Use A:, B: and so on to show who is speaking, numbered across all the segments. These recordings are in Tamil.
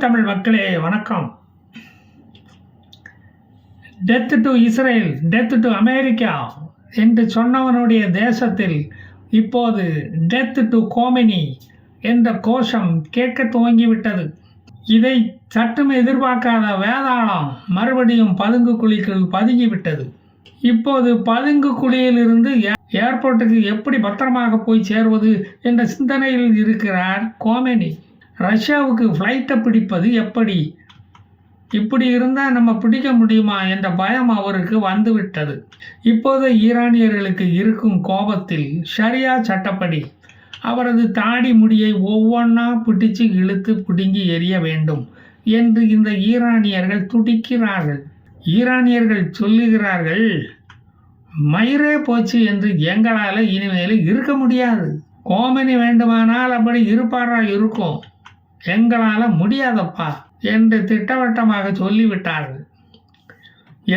A: தமிழ் மக்களே வணக்கம். Death to Israel, death to America என்று சொன்னவனுடைய தேசத்தில் இப்போது டெத் டு கோமெனி என்ற கோஷம் கேட்க துவங்கிவிட்டது. இதை சற்றும் எதிர்பார்க்காத வேதாளம் மறுபடியும் பதுங்கு குழிக்குள் பதுங்கிவிட்டது. இப்போது பதுங்கு குழியிலிருந்து ஏர்போர்ட்டுக்கு எப்படி பத்திரமாக போய் சேருவது என்ற சிந்தனையில் இருக்கிறார் கோமெனி. ரஷ்யாவுக்கு ஃப்ளைட்டை பிடிப்பது எப்படி? இப்படி இருந்தால் நம்ம பிடிக்க முடியுமா என்ற பயம் அவருக்கு வந்துவிட்டது. இப்போது ஈரானியர்களுக்கு இருக்கும் கோபத்தில் ஷரியா சட்டப்படி அவரது தாடி முடியை ஒவ்வொன்றா பிடிச்சு இழுத்து பிடுங்கி எறிய வேண்டும் என்று இந்த ஈரானியர்கள் துடிக்கிறார்கள். ஈரானியர்கள் சொல்லுகிறார்கள், மயிரே போச்சு என்று எங்களால் இனிமேல் இருக்க முடியாது. கோமெனி வேண்டுமானால் அப்படி இருப்பாரா இருக்கும், எங்களால் முடியாதப்பா என்று திட்டவட்டமாக சொல்லிவிட்டார்கள்.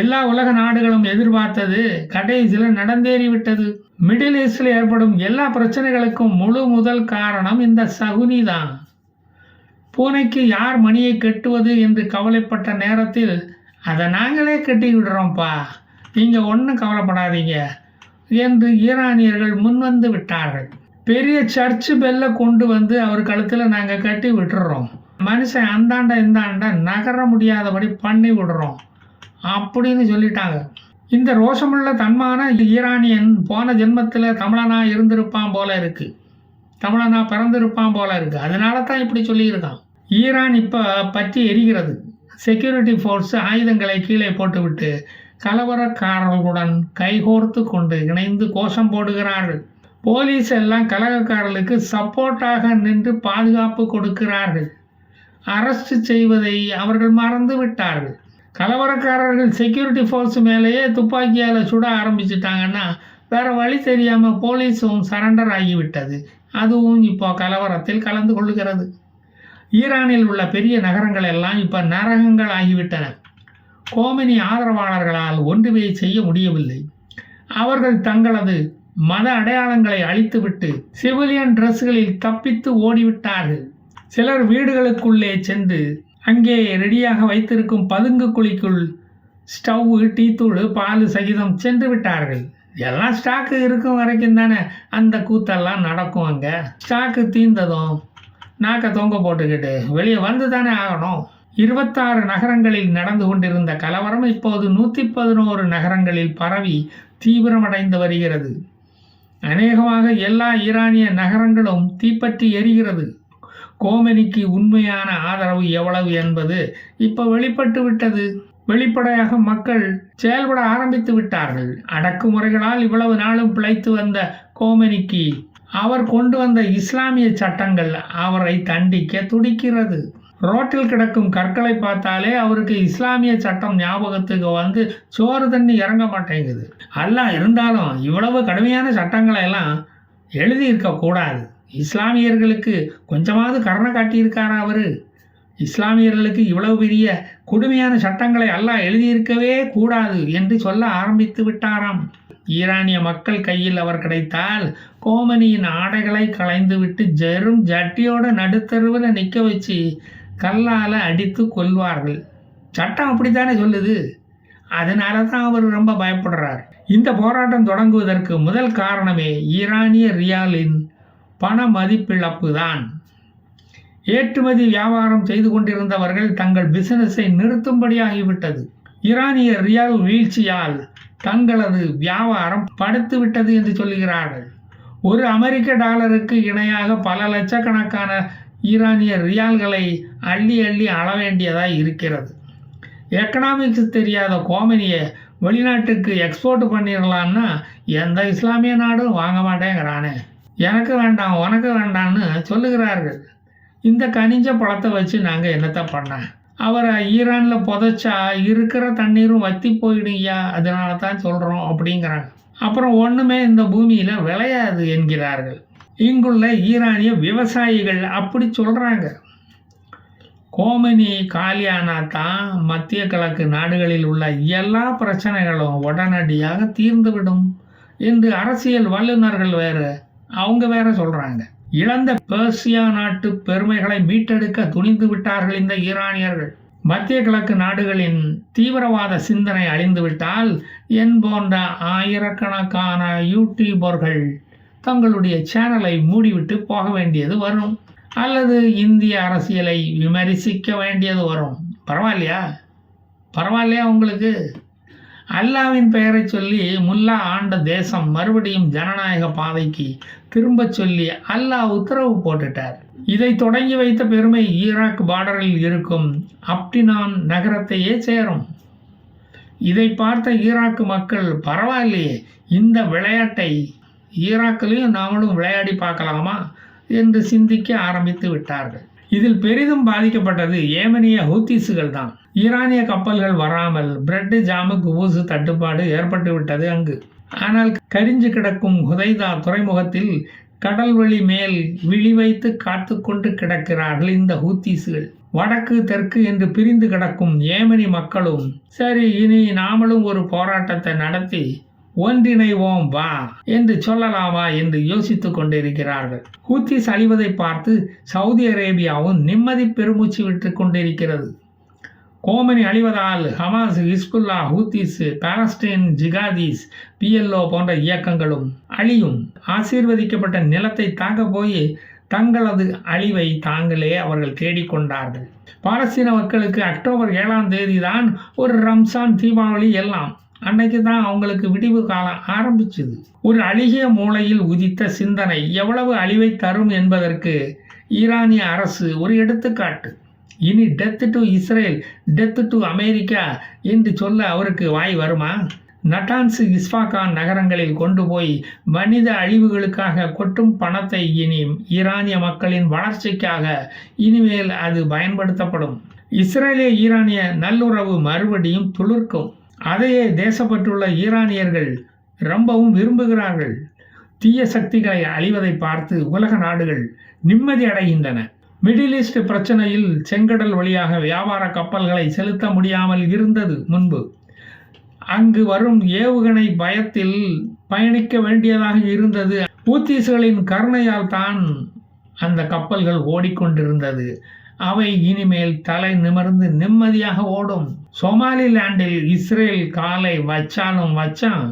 A: எல்லா உலக நாடுகளும் எதிர்பார்த்தது கடைசியில் நடந்தேறிவிட்டது. மிடில் ஈஸ்டில் ஏற்படும் எல்லா பிரச்சனைகளுக்கும் முழு முதல் காரணம் இந்த சகுனி தான். பூனைக்கு யார் மணியை கட்டுவது என்று கவலைப்பட்ட நேரத்தில் அதை நாங்களே கட்டி விடுறோம்ப்பா, நீங்கள் ஒன்றும் கவலைப்படாதீங்க என்று ஈரானியர்கள் முன்வந்து விட்டார்கள். பெரிய சர்ச்சு பெல்லை கொண்டு வந்து அவர் கழுத்தில் நாங்கள் கட்டி விட்டுறோம், மனுஷன் அந்தாண்ட இந்தாண்ட நகர முடியாதபடி பண்ணி விடுறோம் அப்படின்னு சொல்லிட்டாங்க. இந்த ரோஷமுள்ள தன்மான ஈரானியன் போன ஜென்மத்தில் தமிழனா இருந்திருப்பான் போல இருக்கு, தமிழனா பிறந்திருப்பான் போல இருக்கு. அதனால தான் இப்படி சொல்லியிருக்கான். ஈரான் இப்போ பற்றி எரிகிறது. செக்யூரிட்டி ஃபோர்ஸ் ஆயுதங்களை கீழே போட்டுவிட்டு கலவரக்காரர்களுடன் கைகோர்த்து கொண்டு இணைந்து கோஷம் போடுகிறார்கள். போலீஸ் எல்லாம் கலகக்காரர்களுக்கு சப்போர்ட்டாக நின்று பாதுகாப்பு கொடுக்கிறார்கள். அரெஸ்ட் செய்வதை அவர்கள் மறந்து விட்டார்கள். கலவரக்காரர்கள் செக்யூரிட்டி ஃபோர்ஸ் மேலேயே துப்பாக்கியால் சுட ஆரம்பிச்சிட்டாங்கன்னா வேறு வழி தெரியாமல் போலீஸும் சரண்டர் ஆகிவிட்டது. அதுவும் இப்போ கலவரத்தில் கலந்து கொள்ளுகிறது. ஈரானில் உள்ள பெரிய நகரங்கள் எல்லாம் இப்போ நரகங்கள் ஆகிவிட்டன. கோமெனி ஆதரவாளர்களால் ஒன்றுமே செய்ய முடியவில்லை. அவர்கள் தங்களது மத அடையாளங்களை அழித்துவிட்டு சிவிலியன் ட்ரெஸ்களில் தப்பித்து ஓடிவிட்டார்கள். சிலர் வீடுகளுக்குள்ளே சென்று அங்கே ரெடியாக வைத்திருக்கும் பதுங்கு குழிக்குள் ஸ்டவ், டீத்தூள், பால் சகிதம் சென்று விட்டார்கள். எல்லாம் ஸ்டாக்கு இருக்கும் வரைக்கும் தானே அந்த கூத்தெல்லாம் நடக்கும். அங்கே ஸ்டாக்கு தீர்ந்ததும் நாக்க தொங்க போட்டுக்கிட்டு வெளியே வந்து தானே ஆகணும். 26 நகரங்களில் நடந்து கொண்டிருந்த கலவரம் இப்போது 111 நகரங்களில் பரவி தீவிரமடைந்து வருகிறது. அநேகமாக எல்லா ஈரானிய நகரங்களும் தீப்பற்றி எரிகிறது. கோமெனிக்கு உண்மையான ஆதரவு எவ்வளவு என்பது இப்போ வெளிப்பட்டு விட்டது. வெளிப்படையாக மக்கள் செயல்பட ஆரம்பித்து விட்டார்கள். அடக்குமுறைகளால் இவ்வளவு நாளும் பிழைத்து வந்த கோமெனிக்கு அவர் கொண்டு வந்த இஸ்லாமிய சட்டங்கள் அவரை தண்டிக்க துடிக்கிறது. ரோட்டில் கிடக்கும் கற்களை பார்த்தாலே அவருக்கு இஸ்லாமிய சட்டம் ஞாபகத்துக்கு வந்து சோறு தண்ணி இறங்க மாட்டேங்குது. அல்ல இருந்தாலும் இவ்வளவு கடுமையான சட்டங்களை எல்லாம் எழுதியிருக்கக்கூடாது. இஸ்லாமியர்களுக்கு கொஞ்சமாவது கருணை காட்டியிருக்காரா அவர்? இஸ்லாமியர்களுக்கு இவ்வளவு பெரிய கொடுமையான சட்டங்களை அல்லாஹ் எழுதியிருக்கவே கூடாது என்று சொல்ல ஆரம்பித்து விட்டாராம். ஈரானிய மக்கள் கையில் அவர் கிடைத்தால் கோமெனியின் ஆடைகளை களைந்துவிட்டு ஜெரும் ஜட்டியோட நடுத்தருவில் நிற்க வச்சு கல்லால் அடித்து கொல்வார்கள். சட்டம் அப்படித்தானே சொல்லுது. அதனால தான் அவர் ரொம்ப பயப்படுறார். இந்த போராட்டம் தொடங்குவதற்கு முதல் காரணமே ஈரானிய ரியாலின் பண மதிப்பிழப்பு தான். ஏற்றுமதி வியாபாரம் செய்து கொண்டிருந்தவர்கள் தங்கள் பிசினஸை நிறுத்தும்படியாகிவிட்டது. ஈரானிய ரியால் வீழ்ச்சியால் தங்களது வியாபாரம் படுத்துவிட்டது என்று சொல்லுகிறார்கள். ஒரு அமெரிக்க டாலருக்கு இணையாக பல லட்சக்கணக்கான ஈரானிய ரியால்களை அள்ளி அள்ளி அள வேண்டியதாக இருக்கிறது. எக்கனாமிக்ஸ் தெரியாத கோமெனியை வெளிநாட்டுக்கு எக்ஸ்போர்ட் பண்ணிடலான்னா எந்த இஸ்லாமிய நாடும் வாங்க மாட்டேங்கிறானே, எனக்கு வேண்டாம் உனக்கு வேண்டான்னு சொல்லுகிறார்கள். இந்த கனிஞ்ச பழத்தை வச்சு நாங்கள் என்னத்தை பண்ண? அவரை ஈரானில் புதைச்சா இருக்கிற தண்ணீரும் வற்றி போயிடுங்கய்யா, அதனால தான் சொல்கிறோம் அப்படிங்கிறாங்க. அப்புறம் ஒன்றுமே இந்த பூமியில் விளையாது என்கிறார்கள். இங்குள்ள ஈரானிய விவசாயிகள் அப்படி சொல்கிறாங்க. கோமெனி காலியானா தான் மத்திய கிழக்கு நாடுகளில் உள்ள எல்லா பிரச்சனைகளும் உடனடியாக தீர்ந்துவிடும் என்று அரசியல் வல்லுநர்கள் அவங்க வேற சொல்கிறாங்க. இழந்த பெர்சியா நாட்டு பெருமைகளை மீட்டெடுக்க துணிந்து விட்டார்கள் இந்த ஈரானியர்கள். மத்திய கிழக்கு நாடுகளின் தீவிரவாத சிந்தனை அழிந்துவிட்டால் என் போன்ற ஆயிரக்கணக்கான யூடியூபர்கள் தங்களுடைய சேனலை மூடிவிட்டு போக வேண்டியது வரும், அல்லது இந்திய அரசியலை விமர்சிக்க வேண்டியது வரும். பரவாயில்லையா உங்களுக்கு? அல்லாவின் பெயரை சொல்லி முல்லா ஆண்ட தேசம் மறுபடியும் ஜனநாயக பாதைக்கு திரும்பச் சொல்லி அல்லாஹ் உத்தரவு போட்டுட்டார். இதை தொடங்கி வைத்த பெருமை ஈராக் பார்டரில் இருக்கும் அப்டினான் நகரத்தையே சேரும். இதை பார்த்த ஈராக் மக்கள், பரவாயில்லையே, இந்த விளையாட்டை ஈராக்கிலையும் நாமளும் விளையாடி பார்க்கலாமா என்று சிந்திக்க ஆரம்பித்து விட்டார்கள். இதில் பெரிதும் பாதிக்கப்பட்டது ஏமனிய ஹூத்திஸுகள் தான். ஈரானிய கப்பல்கள் வராமல் பிரெட் ஜாமு குபூசு தட்டுப்பாடு ஏற்பட்டு விட்டது அங்கு. ஆனால் கரிஞ்சு கிடக்கும் ஹுதைதா துறைமுகத்தில் கடல்வழி மேல் விழி வைத்து காத்து கொண்டு கிடக்கிறார்கள் இந்த ஹூத்திஸுகள். வடக்கு தெற்கு என்று பிரிந்து கிடக்கும் ஏமனி மக்களும், சரி இனி நாமளும் ஒரு போராட்டத்தை நடத்தி ஒன்றிணைவோம் வா என்று சொல்லலாமா என்று யோசித்துக் கொண்டிருக்கிறார்கள். ஹூத்திஸ் அழிவதை பார்த்து சவுதி அரேபியாவும் நிம்மதி பெருமூச்சு விட்டு கொண்டிருக்கிறது. கோமனி அழிவதால் Hamas, Hezbollah, Houthis, Palestine jihadis, PLO போன்ற இயக்கங்களும் அழியும். ஆசீர்வதிக்கப்பட்ட நிலத்தை தாக்க போய் தங்களது அழிவை தாங்களே அவர்கள் தேடிக்கொண்டார்கள். பாலஸ்தீன மக்களுக்கு அக்டோபர் 7ஆம் தேதி தான் ஒரு ரம்சான், தீபாவளி எல்லாம். அன்னைக்கு தான் அவங்களுக்கு விடிவு காலம் ஆரம்பிச்சுது. ஒரு அழுகிய மூளையில் உதித்த சிந்தனை எவ்வளவு அழிவை தரும் என்பதற்கு ஈரானிய அரசு ஒரு எடுத்துக்காட்டு. இனி death to Israel, death to America என்று சொல்ல அவருக்கு வாய் வருமா? நட்டான்ஸ், இஸ்ஃபாகான் நகரங்களில் கொண்டு போய் மனித அழிவுகளுக்காக கொட்டும் பணத்தை இனி ஈரானிய மக்களின் வளர்ச்சிக்காக இனிமேல் அது பயன்படுத்தப்படும். இஸ்ரேலிய ஈரானிய நல்லுறவு மறுபடியும் துளிர்க்கும். அதையே தேசப்பற்றுள்ள ஈரானியர்கள் ரொம்பவும் விரும்புகிறார்கள். தீய சக்திகளை அழிவதை பார்த்து உலக நாடுகள் நிம்மதி அடைகின்றன. மிடில் ஈஸ்ட் பிரச்சனையில் செங்கடல் வழியாக வியாபார கப்பல்களை செலுத்த முடியாமல் இருந்தது முன்பு. அங்கு வரும் ஏவுகணை பயத்தில் பயணிக்க வேண்டியதாக இருந்தது. ஹூத்திஸ்களின் கருணையால் தான் அந்த கப்பல்கள் ஓடிக்கொண்டிருந்தது. அவை இனிமேல் தலை நிமிர்ந்து நிம்மதியாக ஓடும். சோமாலிலாண்டில் இஸ்ரேல் காலை வச்சாலும் வச்சான்,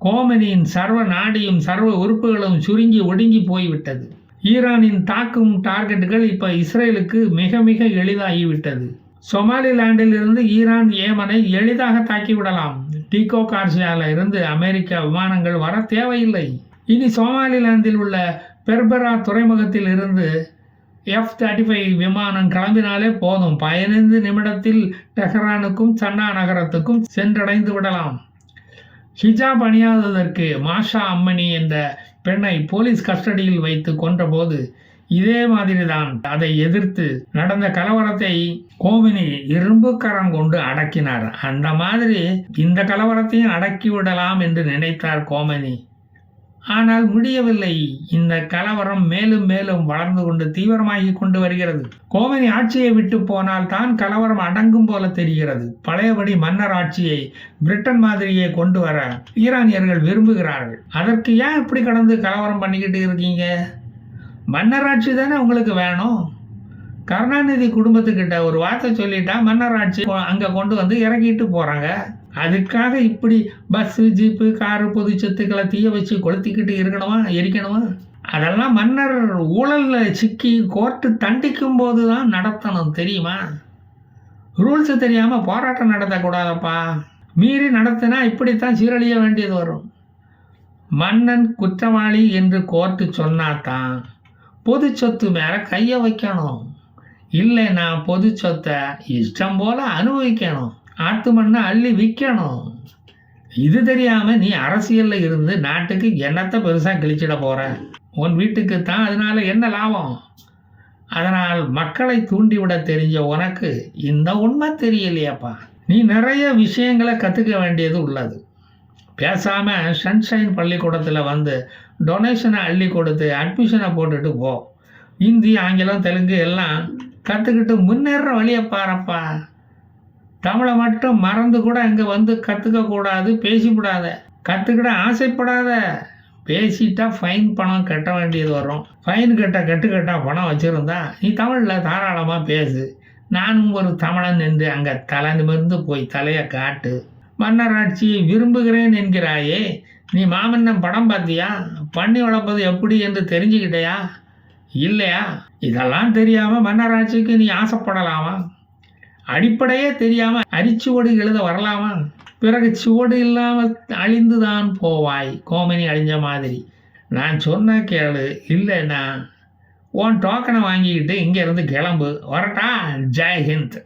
A: கோமனியின் சர்வ நாடியும் சர்வ உறுப்புகளும் சுருங்கி ஒடுங்கி போய்விட்டது. ஈரானின் தாக்கும் டார்கெட்டுகள் இப்ப இஸ்ரேலுக்கு மிக மிக எளிதாகிவிட்டது. சோமாலிலாண்டில் இருந்து ஈரான் ஏமனை எளிதாக தாக்கிவிடலாம். டீகோ கார்சியால இருந்து அமெரிக்க விமானங்கள் வர தேவையில்லை. இனி சோமாலிலாந்தில் உள்ள பெர்பரா துறைமுகத்தில் இருந்து F-35 விமானம் கிளம்பினாலே போதும். 15 நிமிடத்தில் டெஹ்ரானுக்கும் சன்னா நகரத்துக்கும் சென்றடைந்து விடலாம். ஹிஜாப் அணியாததற்கு மாஷா அம்மனி என்ற பெண்ணை போலீஸ் கஸ்டடியில் வைத்து கொன்றபோது இதே மாதிரிதான் அதை எதிர்த்து நடந்த கலவரத்தை கோமினி இரும்பு கரம் கொண்டு அடக்கினார். அந்த மாதிரி இந்த கலவரத்தையும் அடக்கிவிடலாம் என்று நினைத்தார் கோமனி. ஆனால் முடியவில்லை. இந்த கலவரம் மேலும் மேலும் வளர்ந்து கொண்டு தீவிரமாகி கொண்டு வருகிறது. கோமனி ஆட்சியை விட்டு போனால் தான் கலவரம் அடங்கும் போல தெரிகிறது. பழையபடி மன்னர் ஆட்சியை பிரிட்டன் மாதிரியே கொண்டு வர ஈரானியர்கள் விரும்புகிறார்கள். அதற்கு ஏன் இப்படி கடந்து கலவரம் பண்ணிக்கிட்டு இருக்கீங்க? மன்னர் ஆட்சி தானே உங்களுக்கு வேணும். கருணாநிதி குடும்பத்துக்கிட்ட ஒரு வார்த்தை சொல்லிட்டா மன்னர் ஆட்சி அங்கே கொண்டு வந்து இறக்கிட்டு போகிறாங்க. அதுக்காக இப்படி பஸ்ஸு, ஜீப்பு, காரு, பொது சொத்துக்களை தீய வச்சு கொளுத்திக்கிட்டு எரிக்கணுமா? அதெல்லாம் மன்னர் ஊழலில் சிக்கி கோர்ட்டு தண்டிக்கும் போது தான் நடத்தணும், தெரியுமா? ரூல்ஸு தெரியாமல் போராட்டம் நடத்தக்கூடாதப்பா. மீறி நடத்தினா இப்படித்தான் சீரழிய வேண்டியது வரும். மன்னன் குற்றவாளி என்று கோர்ட்டு சொன்னாதான் பொது சொத்து மேலே கையை வைக்கணும். இல்லைன்னா பொது சொத்தை இஷ்டம் போல அனுபவிக்கணும். ஆத்து மண்ணை அள்ளி விற்கணும். இது தெரியாமல் நீ அரசியலில் இருந்து நாட்டுக்கு என்னத்தை பெருசாக கிழிச்சிட போகிற? உன் வீட்டுக்கு தான் அதனால் என்ன லாபம்? அதனால் மக்களை தூண்டிவிட தெரிஞ்ச உனக்கு இந்த உண்மை தெரியலையாப்பா. நீ நிறைய விஷயங்களை கற்றுக்க வேண்டியது உள்ளது. பேசாமல் சன்ஷைன் பள்ளிக்கூடத்தில் வந்து டொனேஷனை அள்ளி கொடுத்து அட்மிஷனை போட்டுட்டு போ. ஹிந்தி, ஆங்கிலம், தெலுங்கு எல்லாம் கற்றுக்கிட்டு முன்னேற வழியை பாருப்பா. தமிழை மட்டும் மறந்து கூட இங்கே வந்து கற்றுக்கக்கூடாது, பேசிவிடாத. கற்றுக்கிட ஆசைப்படாத, பேசிட்டா ஃபைன் பணம் கட்ட வேண்டியது வரும். ஃபைன் கட்டா பணம் வச்சுருந்தா நீ தமிழில் தாராளமாக பேசு. நானும் ஒரு தமிழன் என்று அங்கே தலை நிமிர்ந்து போய் தலையை காட்டு. மன்னராட்சியை விரும்புகிறேன் என்கிறாயே, நீ மாமன்னன் படம் பார்த்தியா? பண்ணி வளர்ப்பது எப்படி என்று தெரிஞ்சுக்கிட்டயா இல்லையா? இதெல்லாம் தெரியாமல் மன்னராட்சிக்கு நீ ஆசைப்படலாமா? அடிப்படையே தெரியாமல் அரிச்சுவடு எழுத வரலாமா? பிறகு சுவடு இல்லாமல் அழிந்து தான் போவாய், கோமணி அழிஞ்ச மாதிரி. நான் சொன்ன கேளு, இல்லைன்னா உன் டோக்கனை வாங்கிக்கிட்டு இங்கேருந்து கிளம்பு. வரட்டா? ஜெய் ஹிந்த்.